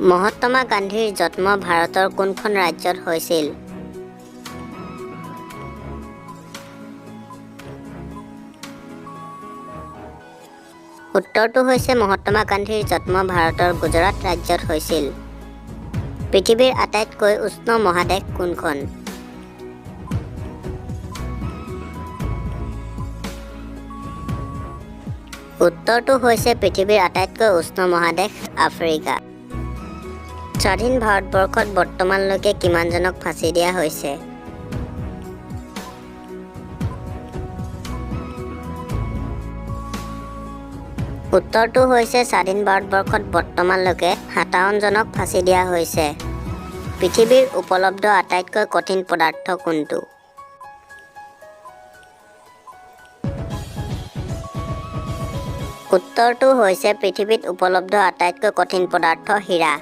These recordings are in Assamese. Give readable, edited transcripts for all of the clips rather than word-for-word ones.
মহাত্মা গান্ধীৰ জন্ম ভাৰতৰ কোনখন ৰাজ্যত হৈছিল? উত্তৰটো হৈছে মহাত্মা গান্ধীৰ জন্ম ভাৰতৰ গুজৰাট ৰাজ্যত হৈছিল। পৃথিৱীৰ আটাইতকৈ উষ্ণ মহাদেশ কোনখন? উত্তৰটো হৈছে পৃথিৱীৰ আটাইতকৈ উষ্ণ মহাদেশ আফ্ৰিকা। স্বাধীন ভাৰতবৰ্ষত বৰ্তমানলৈকে কিমানজনক ফাঁচি দিয়া হৈছে? উত্তৰটো হৈছে স্বাধীন ভাৰতবৰ্ষত বৰ্তমানলৈকে 57জনক ফাঁচি দিয়া হৈছে। পৃথিৱীৰ উপলব্ধ আটাইতকৈ কঠিন পদাৰ্থ কোনটো? উত্তৰটো হৈছে পৃথিৱীত উপলব্ধ আটাইতকৈ কঠিন পদাৰ্থ হীৰা।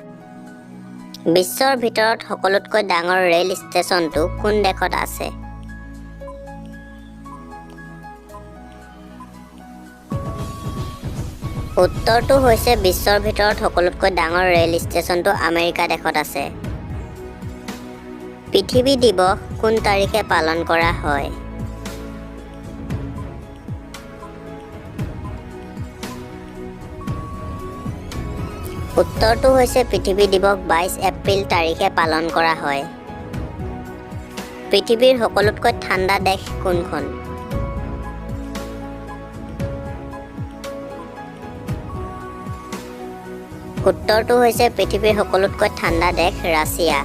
বিশ্বৰ ভিতৰত সকলোতকৈ ডাঙৰ ৰেল ষ্টেচনটো কোন দেশত আছে? উত্তৰটো হৈছে বিশ্বৰ ভিতৰত সকলোতকৈ ডাঙৰ ৰেল ষ্টেচনটো আমেৰিকা দেশত আছে। পৃথিৱী দিৱস কোন তাৰিখে পালন কৰা হয়? উত্তৰটো হৈছে পৃথিৱী দিৱস 22 এপ্ৰিল তাৰিখে পালন কৰা হয়। পৃথিৱীৰ সকলোতকৈ ঠাণ্ডা দেশ কোনখন? উত্তৰটো হৈছে পৃথিৱীৰ সকলোতকৈ ঠাণ্ডা দেশ ৰাছিয়া।